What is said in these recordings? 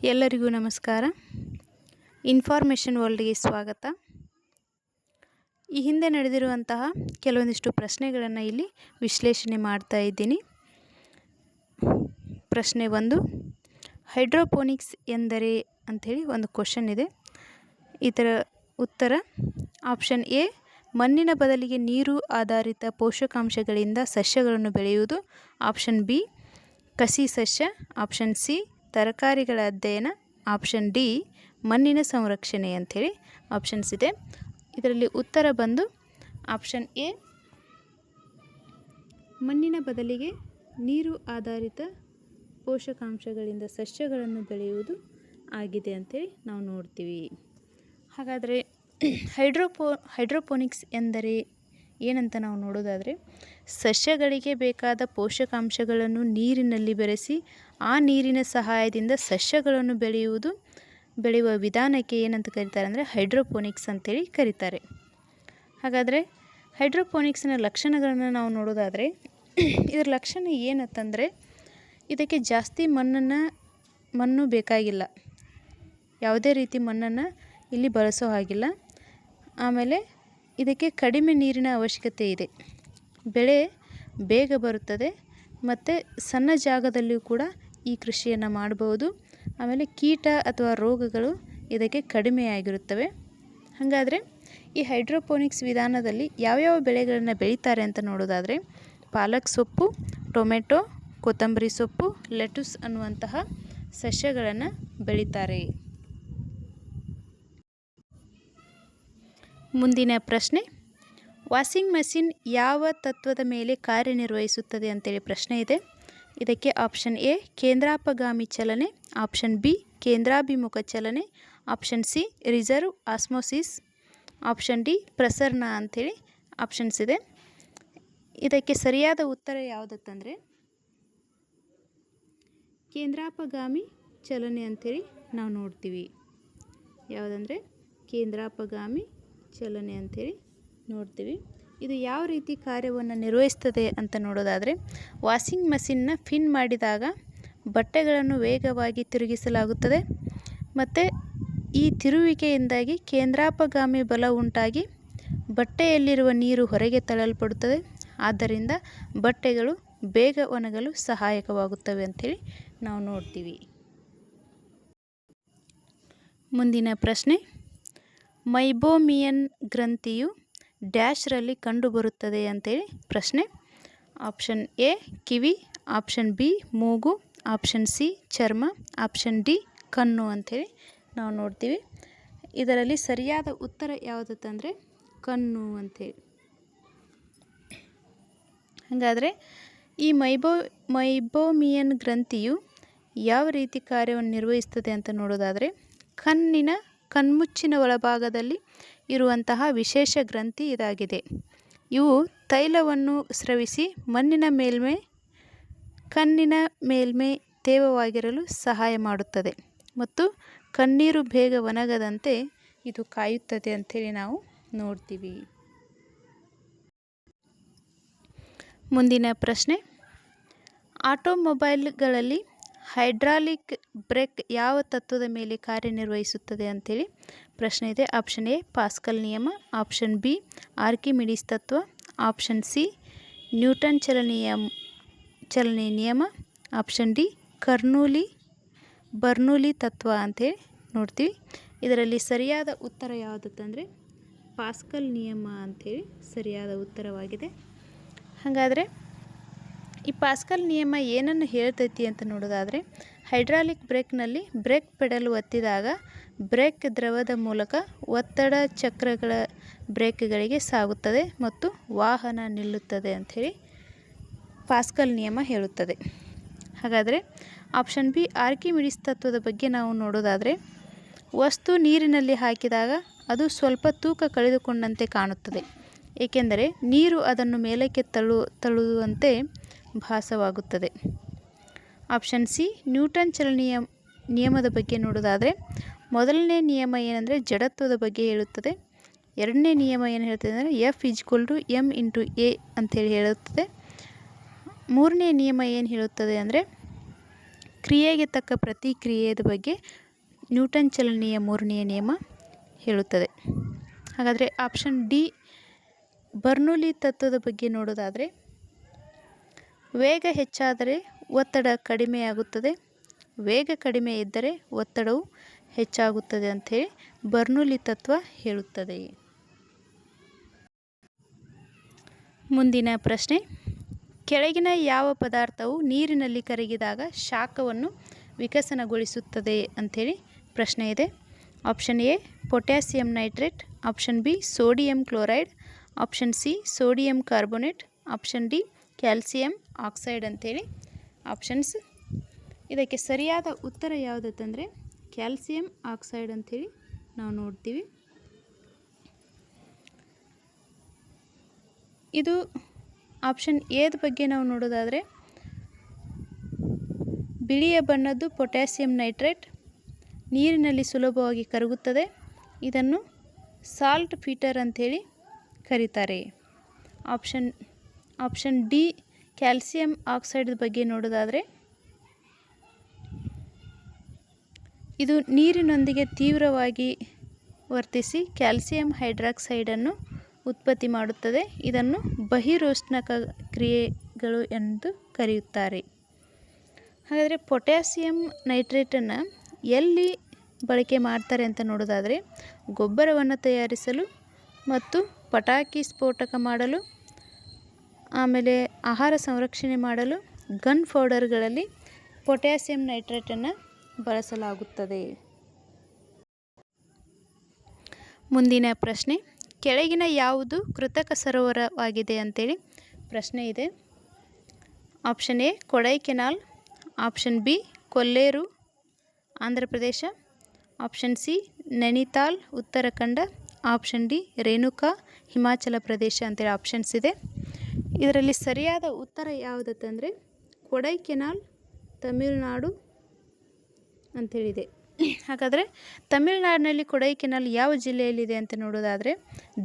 ಎಲ್ಲರಿಗೂ ನಮಸ್ಕಾರ. ಇನ್ಫಾರ್ಮೇಷನ್ ವರ್ಲ್ಡ್ಗೆ ಸ್ವಾಗತ. ಈ ಹಿಂದೆ ನಡೆದಿರುವಂತಹ ಕೆಲವೊಂದಿಷ್ಟು ಪ್ರಶ್ನೆಗಳನ್ನು ಇಲ್ಲಿ ವಿಶ್ಲೇಷಣೆ ಮಾಡ್ತಾ ಇದ್ದೀನಿ. ಪ್ರಶ್ನೆ 1, ಹೈಡ್ರೋಪೋನಿಕ್ಸ್ ಎಂದರೆ ಅಂಥೇಳಿ ಒಂದು ಕ್ವಶನ್ ಇದೆ. ಇದರ ಉತ್ತರ ಆಪ್ಷನ್ ಎ, ಮಣ್ಣಿನ ಬದಲಿಗೆ ನೀರು ಆಧಾರಿತ ಪೋಷಕಾಂಶಗಳಿಂದ ಸಸ್ಯಗಳನ್ನು ಬೆಳೆಯುವುದು. ಆಪ್ಷನ್ ಬಿ, ಕಸಿ ಸಸ್ಯ. ಆಪ್ಷನ್ ಸಿ, ತರಕಾರಿಗಳ ಅಧ್ಯಯನ. ಆಪ್ಷನ್ ಡಿ, ಮಣ್ಣಿನ ಸಂರಕ್ಷಣೆ ಅಂಥೇಳಿ ಆಪ್ಷನ್ಸ್ ಇದೆ. ಇದರಲ್ಲಿ ಉತ್ತರ ಬಂದು ಆಪ್ಷನ್ ಎ, ಮಣ್ಣಿನ ಬದಲಿಗೆ ನೀರು ಆಧಾರಿತ ಪೋಷಕಾಂಶಗಳಿಂದ ಸಸ್ಯಗಳನ್ನು ಬೆಳೆಯುವುದು ಆಗಿದೆ ಅಂಥೇಳಿ ನಾವು ನೋಡ್ತೀವಿ. ಹಾಗಾದರೆ ಹೈಡ್ರೋಪೋನಿಕ್ಸ್ ಎಂದರೆ ಏನಂತ ನಾವು ನೋಡೋದಾದರೆ, ಸಸ್ಯಗಳಿಗೆ ಬೇಕಾದ ಪೋಷಕಾಂಶಗಳನ್ನು ನೀರಿನಲ್ಲಿ ಬೆರೆಸಿ ಆ ನೀರಿನ ಸಹಾಯದಿಂದ ಸಸ್ಯಗಳನ್ನು ಬೆಳೆಯುವ ವಿಧಾನಕ್ಕೆ ಏನಂತ ಕರೀತಾರೆ ಅಂದರೆ ಹೈಡ್ರೋಪೋನಿಕ್ಸ್ ಅಂತೇಳಿ ಕರೀತಾರೆ. ಹಾಗಾದರೆ ಹೈಡ್ರೋಪೋನಿಕ್ಸ್ನ ಲಕ್ಷಣಗಳನ್ನು ನಾವು ನೋಡೋದಾದರೆ, ಇದರ ಲಕ್ಷಣ ಏನಂತಂದರೆ, ಇದಕ್ಕೆ ಜಾಸ್ತಿ ಮಣ್ಣು ಬೇಕಾಗಿಲ್ಲ. ಯಾವುದೇ ರೀತಿ ಮಣ್ಣನ್ನು ಇಲ್ಲಿ ಬಳಸೋ ಹಾಗಿಲ್ಲ. ಆಮೇಲೆ ಇದಕ್ಕೆ ಕಡಿಮೆ ನೀರಿನ ಅವಶ್ಯಕತೆ ಇದೆ. ಬೆಳೆ ಬೇಗ ಬರುತ್ತದೆ ಮತ್ತು ಸಣ್ಣ ಜಾಗದಲ್ಲಿಯೂ ಕೂಡ ಈ ಕೃಷಿಯನ್ನು ಮಾಡಬಹುದು. ಆಮೇಲೆ ಕೀಟ ಅಥವಾ ರೋಗಗಳು ಇದಕ್ಕೆ ಕಡಿಮೆಯಾಗಿರುತ್ತವೆ. ಹಾಗಾದರೆ ಈ ಹೈಡ್ರೋಪೋನಿಕ್ಸ್ ವಿಧಾನದಲ್ಲಿ ಯಾವ್ಯಾವ ಬೆಳೆಗಳನ್ನು ಬೆಳೀತಾರೆ ಅಂತ ನೋಡೋದಾದರೆ, ಪಾಲಕ್ ಸೊಪ್ಪು, ಟೊಮೆಟೊ, ಕೊತ್ತಂಬರಿ ಸೊಪ್ಪು, ಲೆಟುಸ್ ಅನ್ನುವಂತಹ ಸಸ್ಯಗಳನ್ನು ಬೆಳೀತಾರೆ. ಮುಂದಿನ ಪ್ರಶ್ನೆ, ವಾಷಿಂಗ್ ಮೆಷಿನ್ ಯಾವ ತತ್ವದ ಮೇಲೆ ಕಾರ್ಯನಿರ್ವಹಿಸುತ್ತದೆ ಅಂತೇಳಿ ಪ್ರಶ್ನೆ ಇದೆ. ಇದಕ್ಕೆ ಆಪ್ಷನ್ ಎ, ಕೇಂದ್ರಾಪಗಾಮಿ ಚಲನೆ. ಆಪ್ಷನ್ ಬಿ, ಕೇಂದ್ರಾಭಿಮುಖ ಚಲನೆ. Option C, reserve osmosis. Option D, ಪ್ರಸರಣ ಅಂಥೇಳಿ ಆಪ್ಷನ್ಸ್ ಇದೆ. ಇದಕ್ಕೆ ಸರಿಯಾದ ಉತ್ತರ ಯಾವುದಂತಂದರೆ ಕೇಂದ್ರಾಪಗಾಮಿ ಚಲನೆ ಅಂಥೇಳಿ ನಾವು ನೋಡ್ತೀವಿ. ಯಾವುದಂದರೆ ಕೇಂದ್ರಾಪಗಾಮಿ ಚಲನೆ ಅಂಥೇಳಿ ನೋಡ್ತೀವಿ. ಇದು ಯಾವ ರೀತಿ ಕಾರ್ಯವನ್ನು ನಿರ್ವಹಿಸ್ತದೆ ಅಂತ ನೋಡೋದಾದರೆ, ವಾಷಿಂಗ್ ಮಷಿನ್ನ ಫಿನ್ ಮಾಡಿದಾಗ ಬಟ್ಟೆಗಳನ್ನು ವೇಗವಾಗಿ ತಿರುಗಿಸಲಾಗುತ್ತದೆ ಮತ್ತು ಈ ತಿರುವಿಕೆಯಿಂದಾಗಿ ಕೇಂದ್ರಾಪಗಾಮಿ ಬಲ ಉಂಟಾಗಿ ಬಟ್ಟೆಯಲ್ಲಿರುವ ನೀರು ಹೊರಗೆ ತಳ್ಳಲ್ಪಡುತ್ತದೆ. ಆದ್ದರಿಂದ ಬಟ್ಟೆಗಳು ಬೇಗ ಒಣಗಲು ಸಹಾಯಕವಾಗುತ್ತವೆ ಅಂಥೇಳಿ ನಾವು ನೋಡ್ತೀವಿ. ಮುಂದಿನ ಪ್ರಶ್ನೆ, ಮೈಬೋಮಿಯನ್ ಗ್ರಂಥಿಯು ಡ್ಯಾಶ್ರಲ್ಲಿ ಕಂಡುಬರುತ್ತದೆ ಅಂಥೇಳಿ ಪ್ರಶ್ನೆ. Option A, kiwi. Option B, ಮೂಗು. ಆಪ್ಷನ್ ಸಿ, ಚರ್ಮ. ಆಪ್ಷನ್ ಡಿ, ಕಣ್ಣು ಅಂಥೇಳಿ ನಾವು ನೋಡ್ತೀವಿ. ಇದರಲ್ಲಿ ಸರಿಯಾದ ಉತ್ತರ ಯಾವುದಂತಂದರೆ ಕಣ್ಣು ಅಂಥೇಳಿ. ಹಾಗಾದರೆ ಈ ಮೈಬೋಮಿಯನ್ ಗ್ರಂಥಿಯು ಯಾವ ರೀತಿ ಕಾರ್ಯವನ್ನು ನಿರ್ವಹಿಸ್ತದೆ ಅಂತ ನೋಡೋದಾದರೆ, ಕಣ್ಮುಚ್ಚಿನ ಒಳಭಾಗದಲ್ಲಿ ಇರುವಂತಹ ವಿಶೇಷ ಗ್ರಂಥಿ ಇದಾಗಿದೆ. ಇವು ತೈಲವನ್ನು ಸ್ರವಿಸಿ ಕಣ್ಣಿನ ಮೇಲ್ಮೈ ತೇವವಾಗಿರಲು ಸಹಾಯ ಮಾಡುತ್ತದೆ ಮತ್ತು ಕಣ್ಣೀರು ಬೇಗ ಒಣಗದಂತೆ ಇದು ಕಾಯುತ್ತದೆ ಅಂಥೇಳಿ ನಾವು ನೋಡ್ತೀವಿ. ಮುಂದಿನ ಪ್ರಶ್ನೆ, ಆಟೋಮೊಬೈಲ್ಗಳಲ್ಲಿ ಹೈಡ್ರಾಲಿಕ್ ಬ್ರೇಕ್ ಯಾವ ತತ್ವದ ಮೇಲೆ ಕಾರ್ಯನಿರ್ವಹಿಸುತ್ತದೆ ಅಂಥೇಳಿ ಪ್ರಶ್ನೆ ಇದೆ. ಆಪ್ಷನ್ ಎ, ಪಾಸ್ಕಲ್ ನಿಯಮ. ಆಪ್ಷನ್ ಬಿ, ಆರ್ಕಿಮಿಡೀಸ್ ತತ್ವ. ಆಪ್ಷನ್ ಸಿ, ನ್ಯೂಟನ್ ಚಲನೆಯ ನಿಯಮ. ಆಪ್ಷನ್ ಡಿ, ಬರ್ನೂಲಿ ತತ್ವ ಅಂಥೇಳಿ ನೋಡ್ತೀವಿ. ಇದರಲ್ಲಿ ಸರಿಯಾದ ಉತ್ತರ ಯಾವುದಂತಂದರೆ ಪಾಸ್ಕಲ್ ನಿಯಮ ಅಂಥೇಳಿ ಸರಿಯಾದ ಉತ್ತರವಾಗಿದೆ. ಹಾಗಾದರೆ ಈ ಪಾಸ್ಕಲ್ ನಿಯಮ ಏನನ್ನು ಹೇಳ್ತೈತಿ ಅಂತ ನೋಡೋದಾದರೆ, ಹೈಡ್ರಾಲಿಕ್ ಬ್ರೇಕ್ನಲ್ಲಿ ಬ್ರೇಕ್ ಪೆಡಲ್ ಒತ್ತಿದಾಗ ಬ್ರೇಕ್ ದ್ರವದ ಮೂಲಕ ಒತ್ತಡ ಚಕ್ರಗಳ ಬ್ರೇಕ್ಗಳಿಗೆ ಸಾಗುತ್ತದೆ ಮತ್ತು ವಾಹನ ನಿಲ್ಲುತ್ತದೆ ಅಂಥೇಳಿ ಪಾಸ್ಕಲ್ ನಿಯಮ ಹೇಳುತ್ತದೆ. ಹಾಗಾದರೆ ಆಪ್ಷನ್ ಬಿ, ಆರ್ಕಿಮಿಡೀಸ್ ತತ್ವದ ಬಗ್ಗೆ ನಾವು ನೋಡೋದಾದರೆ, ವಸ್ತು ನೀರಿನಲ್ಲಿ ಹಾಕಿದಾಗ ಅದು ಸ್ವಲ್ಪ ತೂಕ ಕಳೆದುಕೊಂಡಂತೆ ಕಾಣುತ್ತದೆ, ಏಕೆಂದರೆ ನೀರು ಅದನ್ನು ಮೇಲಕ್ಕೆ ತಳ್ಳುವಂತೆ ಭಾಸವಾಗುತ್ತದೆ. ಆಪ್ಷನ್ ಸಿ, ನ್ಯೂಟನ್ ಚಲನೆಯ ನಿಯಮದ ಬಗ್ಗೆ ನೋಡೋದಾದರೆ, ಮೊದಲನೇ ನಿಯಮ ಏನಂದರೆ ಜಡತ್ವದ ಬಗ್ಗೆ ಹೇಳುತ್ತದೆ. ಎರಡನೇ ನಿಯಮ ಏನು ಹೇಳ್ತದೆ ಅಂದರೆ F=m × a ಅಂಥೇಳಿ ಹೇಳುತ್ತದೆ. ಮೂರನೇ ನಿಯಮ ಏನು ಹೇಳುತ್ತದೆ ಅಂದರೆ ಕ್ರಿಯೆಗೆ ತಕ್ಕ ಪ್ರತಿಕ್ರಿಯೆಯ ಬಗ್ಗೆ ನ್ಯೂಟನ್ ಚಲನೆಯ ಮೂರನೆಯ ನಿಯಮ ಹೇಳುತ್ತದೆ. ಹಾಗಾದರೆ ಆಪ್ಷನ್ ಡಿ ಬರ್ನೂಲಿ ತತ್ವದ ಬಗ್ಗೆ ನೋಡೋದಾದರೆ, ವೇಗ ಹೆಚ್ಚಾದರೆ ಒತ್ತಡ ಕಡಿಮೆಯಾಗುತ್ತದೆ, ವೇಗ ಕಡಿಮೆ ಇದ್ದರೆ ಒತ್ತಡವು ಹೆಚ್ಚಾಗುತ್ತದೆ ಅಂಥೇಳಿ ಬರ್ನೂಲಿ ತತ್ವ ಹೇಳುತ್ತದೆ. ಮುಂದಿನ ಪ್ರಶ್ನೆ, ಕೆಳಗಿನ ಯಾವ ಪದಾರ್ಥವು ನೀರಿನಲ್ಲಿ ಕರಗಿದಾಗ ಶಾಖವನ್ನು ವಿಕಸನಗೊಳಿಸುತ್ತದೆ ಅಂಥೇಳಿ ಪ್ರಶ್ನೆ ಇದೆ. Option A potassium nitrate, option B sodium chloride, option C sodium carbonate, option D calcium oxide ಅಂಥೇಳಿ ಆಪ್ಷನ್ಸ್. ಇದಕ್ಕೆ ಸರಿಯಾದ ಉತ್ತರ ಯಾವುದಂತಂದರೆ ಕ್ಯಾಲ್ಸಿಯಂ ಆಕ್ಸೈಡ್ ಅಂಥೇಳಿ ನಾವು ನೋಡ್ತೀವಿ. ಇದು ಆಪ್ಷನ್ ಎದ ಬಗ್ಗೆ ನಾವು ನೋಡೋದಾದರೆ, ಬಿಳಿಯ ಬಣ್ಣದ್ದು ಪೊಟ್ಯಾಸಿಯಂ ನೈಟ್ರೇಟ್ ನೀರಿನಲ್ಲಿ ಸುಲಭವಾಗಿ ಕರಗುತ್ತದೆ. ಇದನ್ನು ಸಾಲ್ಟ್ ಫೀಟರ್ ಅಂಥೇಳಿ ಕರೀತಾರೆ. ಆಪ್ಷನ್ ಡಿ ಕ್ಯಾಲ್ಸಿಯಂ ಆಕ್ಸೈಡ್ ಬಗ್ಗೆ ನೋಡೋದಾದರೆ, ಇದು ನೀರಿನೊಂದಿಗೆ ತೀವ್ರವಾಗಿ ವರ್ತಿಸಿ ಕ್ಯಾಲ್ಸಿಯಂ ಹೈಡ್ರಾಕ್ಸೈಡನ್ನು ಉತ್ಪತ್ತಿ ಮಾಡುತ್ತದೆ. ಇದನ್ನು ಬಹಿರೋಷ್ಣಕ ಕ್ರಿಯೆಗಳು ಎಂದು ಕರೆಯುತ್ತಾರೆ. ಹಾಗಾದರೆ ಪೊಟ್ಯಾಸಿಯಂ ನೈಟ್ರೇಟನ್ನು ಎಲ್ಲಿ ಬಳಕೆ ಮಾಡ್ತಾರೆ ಅಂತ ನೋಡೋದಾದರೆ, ಗೊಬ್ಬರವನ್ನು ತಯಾರಿಸಲು ಮತ್ತು ಪಟಾಕಿ ಸ್ಫೋಟಕ ಮಾಡಲು, ಆಮೇಲೆ ಆಹಾರ ಸಂರಕ್ಷಣೆ ಮಾಡಲು ಗನ್ ಪೌಡರ್ಗಳಲ್ಲಿ ಪೊಟ್ಯಾಸಿಯಂ ನೈಟ್ರೇಟನ್ನು ಬಳಸಲಾಗುತ್ತದೆ. ಮುಂದಿನ ಪ್ರಶ್ನೆ, ಕೆಳಗಿನ ಯಾವುದು ಕೃತಕ ಸರೋವರವಾಗಿದೆ ಅಂತೇಳಿ ಪ್ರಶ್ನೆ ಇದೆ. Option A Kodaikanal, option B Kolleru Andhra Pradesh, option C Nainital Uttarakhand, option D Renuka Himachal Pradesh ಅಂತೇಳಿ ಆಪ್ಷನ್ಸ್ ಇದೆ. ಇದರಲ್ಲಿ ಸರಿಯಾದ ಉತ್ತರ ಯಾವುದಂತಂದರೆ ಕೊಡೈಕೆನಾಲ್ ತಮಿಳುನಾಡು ಅಂಥೇಳಿದೆ. ಹಾಗಾದರೆ ತಮಿಳುನಾಡಿನಲ್ಲಿ ಕೊಡೈಕೆನಾಲ್ ಯಾವ ಜಿಲ್ಲೆಯಲ್ಲಿದೆ ಅಂತ ನೋಡೋದಾದರೆ,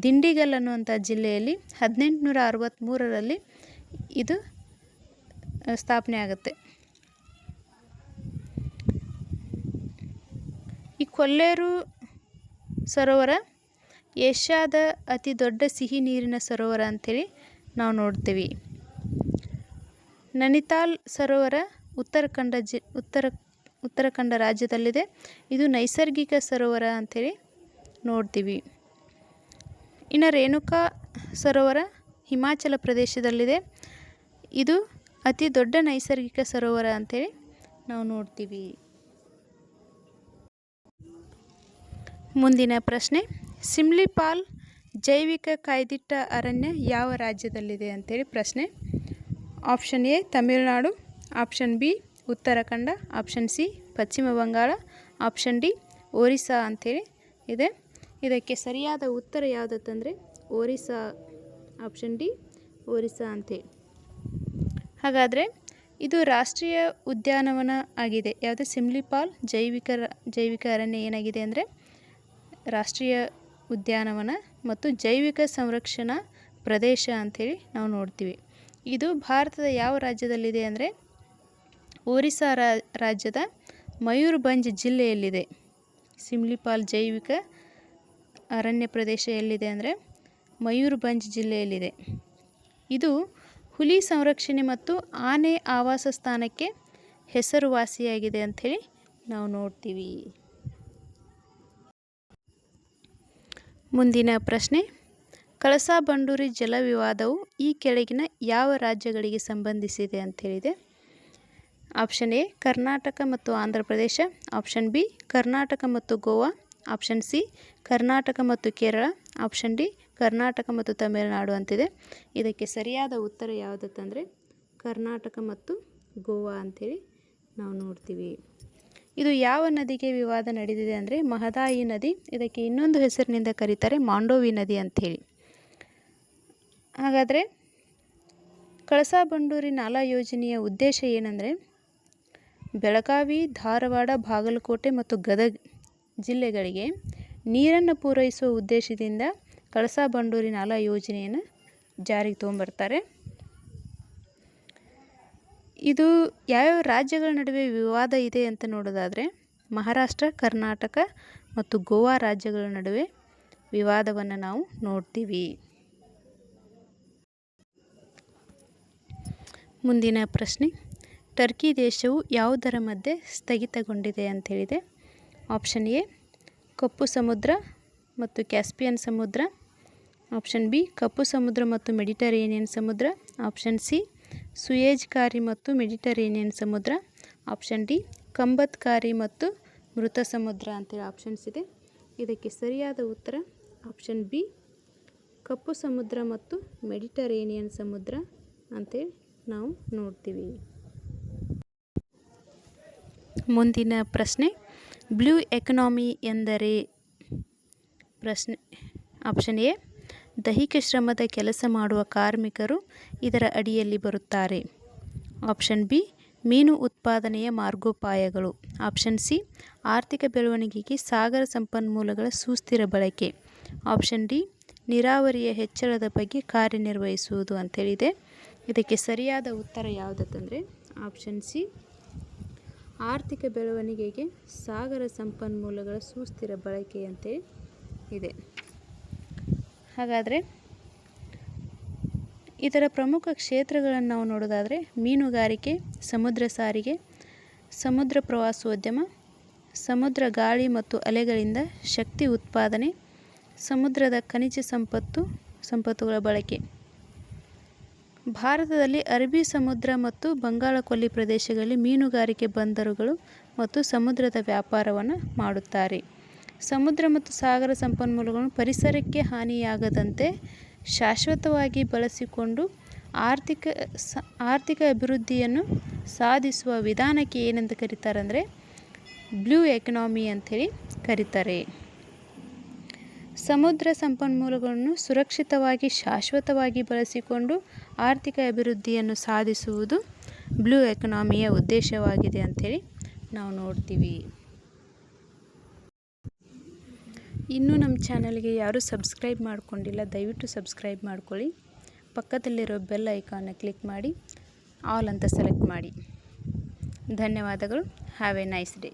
ದಿಂಡಿಗಲ್ ಅನ್ನುವಂಥ ಜಿಲ್ಲೆಯಲ್ಲಿ 1863ರಲ್ಲಿ ಇದು ಸ್ಥಾಪನೆ ಆಗುತ್ತೆ. ಈ ಕೊಲ್ಲೇರು ಸರೋವರ ಏಷ್ಯಾದ ಅತಿ ದೊಡ್ಡ ಸಿಹಿ ನೀರಿನ ಸರೋವರ ಅಂಥೇಳಿ ನಾವು ನೋಡ್ತೀವಿ. ನೈನಿತಾಲ್ ಸರೋವರ ಉತ್ತರಾಖಂಡ ರಾಜ್ಯದಲ್ಲಿದೆ. ಇದು ನೈಸರ್ಗಿಕ ಸರೋವರ ಅಂಥೇಳಿ ನೋಡ್ತೀವಿ. ಇನ್ನು ರೇಣುಕಾ ಸರೋವರ ಹಿಮಾಚಲ ಪ್ರದೇಶದಲ್ಲಿದೆ. ಇದು ಅತಿ ದೊಡ್ಡ ನೈಸರ್ಗಿಕ ಸರೋವರ ಅಂಥೇಳಿ ನಾವು ನೋಡ್ತೀವಿ. ಮುಂದಿನ ಪ್ರಶ್ನೆ, ಸಿಮ್ಲಿಪಾಲ್ ಜೈವಿಕ ಕಾಯ್ದಿಟ್ಟ ಅರಣ್ಯ ಯಾವ ರಾಜ್ಯದಲ್ಲಿದೆ ಅಂತೇಳಿ ಪ್ರಶ್ನೆ. Option A Tamil Nadu, option B Uttarakhand, option C ಪಶ್ಚಿಮ ಬಂಗಾಳ, ಆಪ್ಷನ್ ಡಿ ಒರಿಸ್ಸಾ ಅಂಥೇಳಿ ಇದೆ. ಇದಕ್ಕೆ ಸರಿಯಾದ ಉತ್ತರ ಯಾವುದಂತಂದರೆ ಒರಿಸ್ಸಾ, ಆಪ್ಷನ್ ಡಿ ಒರಿಸ್ಸಾ ಅಂತೇಳಿ. ಹಾಗಾದರೆ ಇದು ರಾಷ್ಟ್ರೀಯ ಉದ್ಯಾನವನ ಆಗಿದೆ. ಯಾವುದು ಸಿಮ್ಲಿಪಾಲ್ ಜೈವಿಕ ಅರಣ್ಯ ಏನಾಗಿದೆ ಅಂದರೆ ರಾಷ್ಟ್ರೀಯ ಉದ್ಯಾನವನ ಮತ್ತು ಜೈವಿಕ ಸಂರಕ್ಷಣಾ ಪ್ರದೇಶ ಅಂಥೇಳಿ ನಾವು ನೋಡ್ತೀವಿ. ಇದು ಭಾರತದ ಯಾವ ರಾಜ್ಯದಲ್ಲಿದೆ ಅಂದರೆ ಒರಿಸ್ಸಾ ರಾಜ್ಯದ ಮಯೂರ್ಭಂಜ್ ಜಿಲ್ಲೆಯಲ್ಲಿದೆ. ಸಿಮ್ಲಿಪಾಲ್ ಜೈವಿಕ ಅರಣ್ಯ ಪ್ರದೇಶ ಎಲ್ಲಿದೆ ಅಂದರೆ ಮಯೂರ್ಭಂಜ್ ಜಿಲ್ಲೆಯಲ್ಲಿದೆ. ಇದು ಹುಲಿ ಸಂರಕ್ಷಣೆ ಮತ್ತು ಆನೆ ಆವಾಸ ಸ್ಥಾನಕ್ಕೆ ಹೆಸರುವಾಸಿಯಾಗಿದೆ ಅಂಥೇಳಿ ನಾವು ನೋಡ್ತೀವಿ. ಮುಂದಿನ ಪ್ರಶ್ನೆ, ಕಳಸಾ ಬಂಡೂರಿ ಜಲ ವಿವಾದವು ಈ ಕೆಳಗಿನ ಯಾವ ರಾಜ್ಯಗಳಿಗೆ ಸಂಬಂಧಿಸಿದೆ ಅಂಥೇಳಿದೆ. ಆಪ್ಷನ್ ಎ ಕರ್ನಾಟಕ ಮತ್ತು ಆಂಧ್ರ ಪ್ರದೇಶ, ಆಪ್ಷನ್ ಬಿ ಕರ್ನಾಟಕ ಮತ್ತು ಗೋವಾ, ಆಪ್ಷನ್ ಸಿ ಕರ್ನಾಟಕ ಮತ್ತು ಕೇರಳ, ಆಪ್ಷನ್ ಡಿ ಕರ್ನಾಟಕ ಮತ್ತು ತಮಿಳುನಾಡು ಅಂತಿದೆ. ಇದಕ್ಕೆ ಸರಿಯಾದ ಉತ್ತರ ಯಾವುದಂತಂದರೆ ಕರ್ನಾಟಕ ಮತ್ತು ಗೋವಾ ಅಂಥೇಳಿ ನಾವು ನೋಡ್ತೀವಿ. ಇದು ಯಾವ ನದಿಗೆ ವಿವಾದ ನಡೆದಿದೆ ಅಂದರೆ ಮಹದಾಯಿ ನದಿ. ಇದಕ್ಕೆ ಇನ್ನೊಂದು ಹೆಸರಿನಿಂದ ಕರೀತಾರೆ ಮಾಂಡೋವಿ ನದಿ ಅಂಥೇಳಿ. ಹಾಗಾದರೆ ಕಳಸಾ ಬಂಡೂರಿ ನಾಲಾ ಯೋಜನೆಯ ಉದ್ದೇಶ ಏನಂದರೆ ಬೆಳಗಾವಿ, ಧಾರವಾಡ, ಬಾಗಲಕೋಟೆ ಮತ್ತು ಗದಗ ಜಿಲ್ಲೆಗಳಿಗೆ ನೀರನ್ನು ಪೂರೈಸುವ ಉದ್ದೇಶದಿಂದ ಕಳಸಾ ಬಂಡೂರಿ ನಾಲಾ ಯೋಜನೆಯನ್ನು ಜಾರಿಗೆ ತೊಗೊಂಬರ್ತಾರೆ. ಇದು ಯಾವ್ಯಾವ ರಾಜ್ಯಗಳ ನಡುವೆ ವಿವಾದ ಇದೆ ಅಂತ ನೋಡೋದಾದರೆ ಮಹಾರಾಷ್ಟ್ರ, ಕರ್ನಾಟಕ ಮತ್ತು ಗೋವಾ ರಾಜ್ಯಗಳ ನಡುವೆ ವಿವಾದವನ್ನು ನಾವು ನೋಡ್ತೀವಿ. ಮುಂದಿನ ಪ್ರಶ್ನೆ, ಟರ್ಕಿ ದೇಶವು ಯಾವುದರ ಮಧ್ಯೆ ಸ್ಥಗಿತಗೊಂಡಿದೆ ಅಂತೇಳಿದೆ. ಆಪ್ಷನ್ ಎ ಕಪ್ಪು ಸಮುದ್ರ ಮತ್ತು ಕ್ಯಾಸ್ಪಿಯನ್ ಸಮುದ್ರ, ಆಪ್ಷನ್ ಬಿ ಕಪ್ಪು ಸಮುದ್ರ ಮತ್ತು ಮೆಡಿಟರೇನಿಯನ್ ಸಮುದ್ರ, ಆಪ್ಷನ್ ಸಿ ಸುಯೇಜ್ ಖಾರಿ ಮತ್ತು ಮೆಡಿಟರೇನಿಯನ್ ಸಮುದ್ರ, ಆಪ್ಷನ್ ಡಿ ಕಂಬತ್ ಖಾರಿ ಮತ್ತು ಮೃತ ಸಮುದ್ರ ಅಂತೇಳಿ ಆಪ್ಷನ್ಸ್ ಇದೆ. ಇದಕ್ಕೆ ಸರಿಯಾದ ಉತ್ತರ ಆಪ್ಷನ್ ಬಿ ಕಪ್ಪು ಸಮುದ್ರ ಮತ್ತು ಮೆಡಿಟರೇನಿಯನ್ ಸಮುದ್ರ ಅಂತೇಳಿ ನಾವು ನೋಡ್ತೀವಿ. ಮುಂದಿನ ಪ್ರಶ್ನೆ, ಬ್ಲೂ ಎಕಾನಮಿ ಎಂದರೆ? ಪ್ರಶ್ನೆ ಆಪ್ಷನ್ ಎ ದೈಹಿಕ ಶ್ರಮದ ಕೆಲಸ ಮಾಡುವ ಕಾರ್ಮಿಕರು ಇದರ ಅಡಿಯಲ್ಲಿ ಬರುತ್ತಾರೆ, ಆಪ್ಷನ್ ಬಿ ಮೀನು ಉತ್ಪಾದನೆಯ ಮಾರ್ಗೋಪಾಯಗಳು, ಆಪ್ಷನ್ ಸಿ ಆರ್ಥಿಕ ಬೆಳವಣಿಗೆಗೆ ಸಾಗರ ಸಂಪನ್ಮೂಲಗಳ ಸುಸ್ಥಿರ ಬಳಕೆ, ಆಪ್ಷನ್ ಡಿ ನೀರಾವರಿಯ ಹೆಚ್ಚಳದ ಬಗ್ಗೆ ಕಾರ್ಯನಿರ್ವಹಿಸುವುದು ಅಂತೇಳಿದೆ. ಇದಕ್ಕೆ ಸರಿಯಾದ ಉತ್ತರ ಯಾವುದಂತಂದರೆ ಆಪ್ಷನ್ ಸಿ ಆರ್ಥಿಕ ಬೆಳವಣಿಗೆಗೆ ಸಾಗರ ಸಂಪನ್ಮೂಲಗಳ ಸುಸ್ಥಿರ ಬಳಕೆ ಅಂತೇಳಿ ಇದೆ. ಹಾಗಾದರೆ ಇದರ ಪ್ರಮುಖ ಕ್ಷೇತ್ರಗಳನ್ನು ನಾವು ನೋಡೋದಾದರೆ ಮೀನುಗಾರಿಕೆ, ಸಮುದ್ರ ಸಾರಿಗೆ, ಸಮುದ್ರ ಪ್ರವಾಸೋದ್ಯಮ, ಸಮುದ್ರ ಗಾಳಿ ಮತ್ತು ಅಲೆಗಳಿಂದ ಶಕ್ತಿ ಉತ್ಪಾದನೆ, ಸಮುದ್ರದ ಖನಿಜ ಸಂಪತ್ತುಗಳ ಬಳಕೆ. ಭಾರತದಲ್ಲಿ ಅರಬ್ಬಿ ಸಮುದ್ರ ಮತ್ತು ಬಂಗಾಳ ಕೊಲ್ಲಿ ಪ್ರದೇಶಗಳಲ್ಲಿ ಮೀನುಗಾರಿಕೆ ಬಂದರುಗಳು ಮತ್ತು ಸಮುದ್ರದ ವ್ಯಾಪಾರವನ್ನು ಮಾಡುತ್ತಾರೆ. ಸಮುದ್ರ ಮತ್ತು ಸಾಗರ ಸಂಪನ್ಮೂಲಗಳನ್ನು ಪರಿಸರಕ್ಕೆ ಹಾನಿಯಾಗದಂತೆ ಶಾಶ್ವತವಾಗಿ ಬಳಸಿಕೊಂಡು ಆರ್ಥಿಕ ಅಭಿವೃದ್ಧಿಯನ್ನು ಸಾಧಿಸುವ ವಿಧಾನಕ್ಕೆ ಏನಂತ ಕರೀತಾರೆ ಅಂದರೆ ಬ್ಲೂ ಎಕಾನಮಿ ಅಂಥೇಳಿ ಕರೀತಾರೆ. ಸಮುದ್ರ ಸಂಪನ್ಮೂಲಗಳನ್ನು ಸುರಕ್ಷಿತವಾಗಿ ಶಾಶ್ವತವಾಗಿ ಬಳಸಿಕೊಂಡು ಆರ್ಥಿಕ ಅಭಿವೃದ್ಧಿಯನ್ನು ಸಾಧಿಸುವುದು ಬ್ಲೂ ಎಕಾನಮಿಯ ಉದ್ದೇಶವಾಗಿದೆ ಅಂಥೇಳಿ ನಾವು ನೋಡ್ತೀವಿ. ಇನ್ನೂ ನಮ್ಮ ಚಾನಲ್ಗೆ ಯಾರೂ ಸಬ್ಸ್ಕ್ರೈಬ್ ಮಾಡ್ಕೊಂಡಿಲ್ಲ, ದಯವಿಟ್ಟು ಸಬ್ಸ್ಕ್ರೈಬ್ ಮಾಡ್ಕೊಳ್ಳಿ. ಪಕ್ಕದಲ್ಲಿರೋ ಬೆಲ್ ಐಕಾನ್ನ ಕ್ಲಿಕ್ ಮಾಡಿ ಆಲ್ ಅಂತ ಸೆಲೆಕ್ಟ್ ಮಾಡಿ. ಧನ್ಯವಾದಗಳು. Have A nice day.